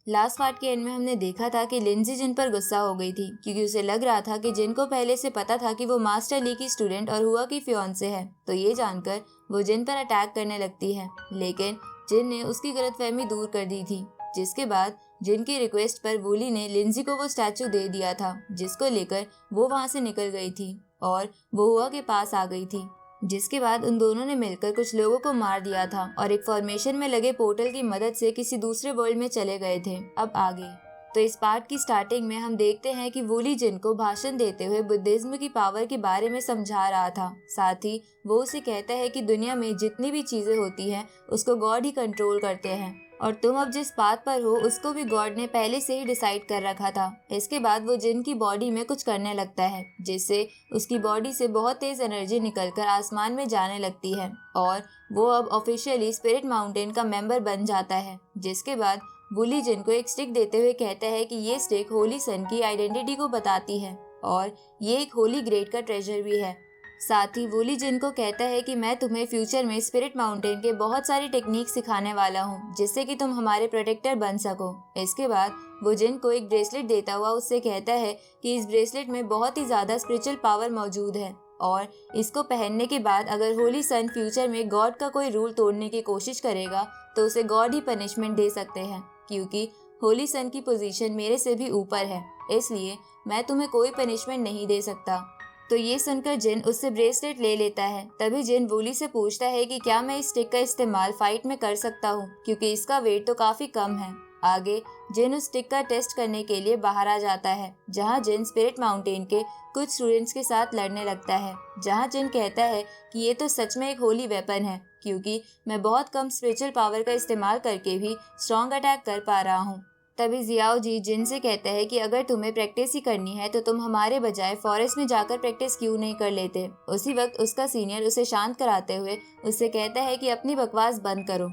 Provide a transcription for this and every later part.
Last part के and में हमने देखा था कि लिंजी जिन पर गुस्सा हो गई थी क्योंकि उसे लग रहा था कि जिन को पहले से पता था कि वो मास्टर ली की स्टूडेंट और हुआ की फियांसे है। तो ये जानकर वो जिन पर अटैक करने लगती है, लेकिन जिन ने उसकी गलतफहमी दूर कर दी थी। जिसके बाद जिन की रिक्वेस्ट पर वूली ने लिंजी को वो स्टैचू दे दिया था, जिसको लेकर वो वहाँ से निकल गई थी और वो हुआ के पास आ गई थी। जिसके बाद उन दोनों ने मिलकर कुछ लोगों को मार दिया था और एक फॉर्मेशन में लगे पोर्टल की मदद से किसी दूसरे वर्ल्ड में चले गए थे। अब आगे तो इस पार्ट की स्टार्टिंग में हम देखते हैं कि वूली जिन को भाषण देते हुए बुद्धिज्म की पावर के बारे में समझा रहा था। साथ ही वो उसे कहता है कि दुनिया में जितनी भी चीजें होती हैं उसको गॉड ही कंट्रोल करते हैं और तुम अब जिस पाथ पर हो उसको भी गॉड ने पहले से ही डिसाइड कर रखा था। इसके बाद वो जिन की बॉडी में कुछ करने लगता है जिससे उसकी बॉडी से बहुत तेज एनर्जी निकलकर आसमान में जाने लगती है और वो अब ऑफिशियली स्पिरिट माउंटेन का मेंबर बन जाता है। जिसके बाद वूली जिन को एक स्टिक देते हुए कहता है कि ये स्टिक होली सन की आइडेंटिटी को बताती है और ये एक होली ग्रेड का ट्रेजर भी है। साथ ही वूली जिन को कहता है कि मैं तुम्हें फ्यूचर में स्पिरिट माउंटेन के बहुत सारी टेक्निक सिखाने वाला हूँ जिससे कि तुम हमारे प्रोटेक्टर बन सको। इसके बाद वो जिन को एक ब्रेसलेट देता हुआ उससे कहता है कि इस ब्रेसलेट में बहुत ही ज्यादा स्पिरिचुअल पावर मौजूद है और इसको पहनने के बाद अगर होली सन फ्यूचर में गॉड का कोई रूल तोड़ने की कोशिश करेगा तो उसे गॉड ही पनिशमेंट दे सकते हैं, क्योंकि होली सन की पोजीशन मेरे से भी ऊपर है, इसलिए मैं तुम्हें कोई पनिशमेंट नहीं दे सकता। तो ये सुनकर जिन उससे ब्रेसलेट ले लेता है। तभी जिन वूली से पूछता है कि क्या मैं इस स्टिक का इस्तेमाल फाइट में कर सकता हूँ, क्योंकि इसका वेट तो काफी कम है। आगे जिन उस स्टिक का टेस्ट करने के लिए बाहर आ जाता है, जहाँ जिन स्पिरिट माउंटेन के कुछ स्टूडेंट्स के साथ लड़ने लगता है, जहाँ जिन कहता है कि ये तो सच में एक होली वेपन है, क्योंकि मैं बहुत कम स्पिरिचुअल पावर का इस्तेमाल करके भी स्ट्रॉन्ग अटैक कर पा रहा हूँ। तभी जियाओ जी जिन से कहता है कि अगर तुम्हें प्रैक्टिस ही करनी है तो तुम हमारे बजाय फॉरेस्ट में जाकर प्रैक्टिस क्यों नहीं कर लेते। उसी वक्त उसका सीनियर उसे शांत कराते हुए उससे कहता है कि अपनी बकवास बंद करो,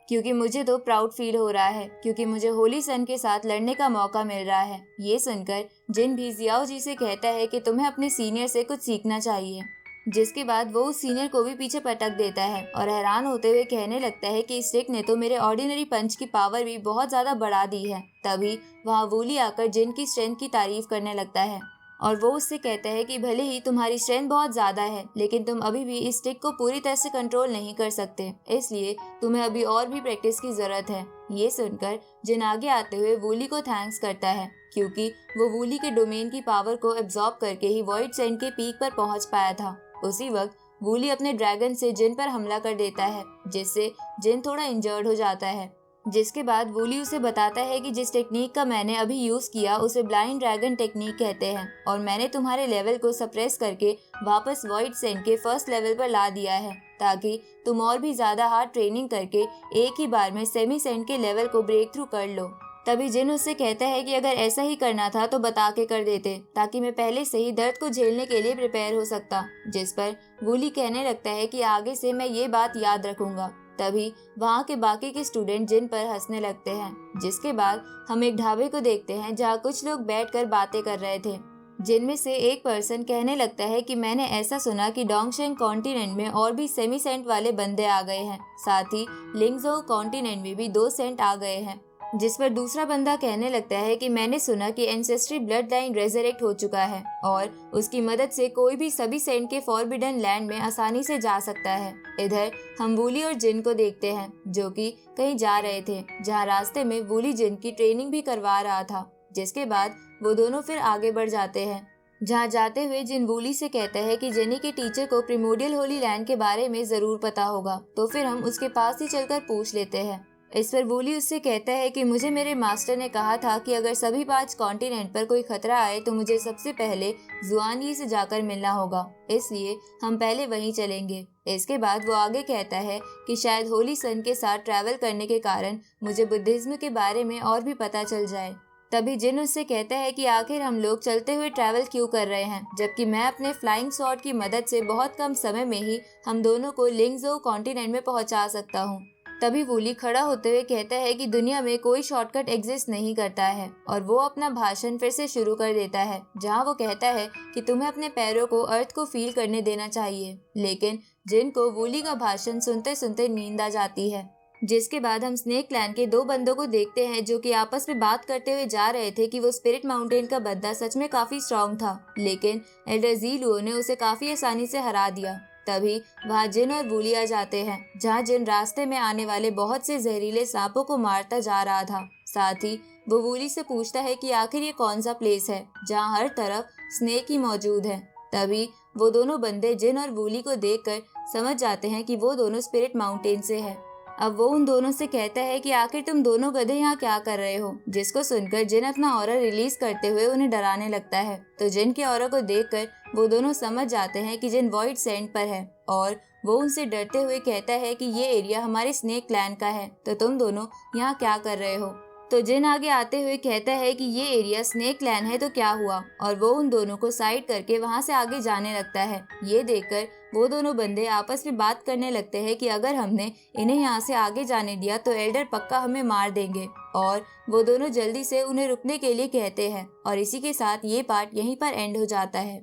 क्योंकि मुझे तो प्राउड फील हो रहा है क्योंकि मुझे होली सन के साथ लड़ने का मौका मिल रहा है। ये सुनकर जिन भी जियाओ जी से कहता है कि तुम्हें अपने सीनियर से कुछ सीखना चाहिए। जिसके बाद वो उस सीनियर को भी पीछे पटक देता है और हैरान होते हुए कहने लगता है कि इस स्टिक ने तो मेरे ऑर्डिनरी पंच की पावर भी बहुत ज्यादा बढ़ा दी है। तभी वहाँ वूली आकर जिन की स्ट्रेंथ की तारीफ करने लगता है और वो उससे कहता है कि भले ही तुम्हारी स्ट्रेंथ बहुत ज्यादा है, लेकिन तुम अभी भी इस स्टिक को पूरी तरह से कंट्रोल नहीं कर सकते, इसलिए तुम्हें अभी और भी प्रैक्टिस की जरूरत है। ये सुनकर जिन आगे आते हुए वूली को थैंक्स करता है, क्योंकि वो वूली के डोमेन की पावर को एब्जॉर्ब करके ही वॉइड सेंट के पीक पर पहुंच पाया था। उसी वक्त वूली अपने ड्रैगन से जिन पर हमला कर देता है, जिससे जिन थोड़ा इंजर्ड हो जाता है। जिसके बाद वूली उसे बताता है कि जिस टेक्निक का मैंने अभी यूज किया उसे ब्लाइंड ड्रैगन टेक्निक कहते हैं और मैंने तुम्हारे लेवल को सप्रेस करके वापस वॉइड सेंट के फर्स्ट लेवल पर ला दिया है, ताकि तुम और भी ज्यादा हार्ड ट्रेनिंग करके एक ही बार में सेमी सेंट के लेवल को ब्रेक थ्रू कर लो। तभी जिन उससे कहता है कि अगर ऐसा ही करना था तो बता के कर देते, ताकि मैं पहले से ही दर्द को झेलने के लिए प्रिपेयर हो सकता। जिस पर वूली कहने लगता है कि आगे से मैं ये बात याद रखूंगा। तभी वहाँ के बाकी के स्टूडेंट जिन पर हंसने लगते हैं। जिसके बाद हम एक ढाबे को देखते हैं जहाँ कुछ लोग बैठकर बातें कर रहे थे, जिनमें से एक पर्सन कहने लगता है कि मैंने ऐसा सुना कि डोंगशेंग कॉन्टिनेंट में और भी सेमी सेंट वाले बंदे आ गए हैं, साथ ही लिंगजो कॉन्टिनेंट में भी 2 सेंट आ गए हैं। जिस पर दूसरा बंदा कहने लगता है कि मैंने सुना कि एंसेस्ट्री ब्लड लाइन रेजरेक्ट हो चुका है और उसकी मदद से कोई भी सभी सेंट के फॉरबिडन लैंड में आसानी से जा सकता है। इधर हम वूली और जिन को देखते हैं जो कि कहीं जा रहे थे, जहां रास्ते में वूली जिन की ट्रेनिंग भी करवा रहा था। जिसके बाद वो दोनों फिर आगे बढ़ जाते हैं, जहाँ जाते हुए जिन वूली से कहता है कि जेनी के टीचर को प्रिमोडियल होली लैंड के बारे में जरूर पता होगा, तो फिर हम उसके पास ही चलकर पूछ लेते हैं। इस पर वूली उससे कहता है कि मुझे मेरे मास्टर ने कहा था कि अगर सभी 5 कॉन्टिनेंट पर कोई खतरा आए तो मुझे सबसे पहले जुआनगी से जाकर मिलना होगा, इसलिए हम पहले वहीं चलेंगे। इसके बाद वो आगे कहता है कि शायद होली सन के साथ ट्रैवल करने के कारण मुझे बुद्धिज्म के बारे में और भी पता चल जाए। तभी जिन उससे कहता है कि आखिर हम लोग चलते हुए ट्रैवल क्यों कर रहे हैं, जबकि मैं अपने फ्लाइंग स्वॉर्ड की मदद से बहुत कम समय में ही हम दोनों को लिंगजो कॉन्टिनेंट में पहुंचा सकता हूँ। तभी वूली खड़ा होते हुए कहता है कि दुनिया में कोई शॉर्टकट एग्जिस्ट नहीं करता है और वो अपना भाषण फिर से शुरू कर देता है, जहां वो कहता है कि तुम्हें अपने पैरों को अर्थ को फील करने देना चाहिए। लेकिन जिन को वूली का भाषण सुनते सुनते नींद आ जाती है। जिसके बाद हम स्नेक क्लैन के दो बंदों को देखते हैं जो कि आपस में बात करते हुए जा रहे थे कि वो स्पिरिट माउंटेन का बंदा सच में काफी स्ट्रांग था, लेकिन एल्डर ज़ीलुओ ने उसे काफी आसानी से हरा दिया। तभी वहाँ जिन और वूली आ जाते हैं, जहाँ जिन रास्ते में आने वाले बहुत से जहरीले सांपों को मारता जा रहा था। साथ ही वो वूली से पूछता है कि आखिर ये कौन सा प्लेस है जहाँ हर तरफ स्नेक ही मौजूद है। तभी वो दोनों बंदे जिन और वूली को देखकर समझ जाते हैं कि वो दोनों स्पिरिट माउंटेन से है। अब वो उन दोनों से कहता है कि आखिर तुम दोनों गधे यहाँ क्या कर रहे हो, जिसको सुनकर जिन अपना ऑरा रिलीज करते हुए उन्हें डराने लगता है। तो जिन के ऑरा को देखकर वो दोनों समझ जाते हैं कि जिन वॉइड सैंड पर है और वो उनसे डरते हुए कहता है कि ये एरिया हमारे स्नेक क्लैन का है, तो तुम दोनों यहाँ क्या कर रहे हो। तो जिन आगे आते हुए कहता है कि ये एरिया स्नेक क्लैन है तो क्या हुआ, और वो उन दोनों को साइड करके वहाँ से आगे जाने लगता है। ये देखकर वो दोनों बंदे आपस में बात करने लगते हैं कि अगर हमने इन्हें यहाँ से आगे जाने दिया तो एल्डर पक्का हमें मार देंगे, और वो दोनों जल्दी से उन्हें रुकने के लिए कहते हैं। और इसी के साथ ये पार्ट यहीं पर एंड हो जाता है।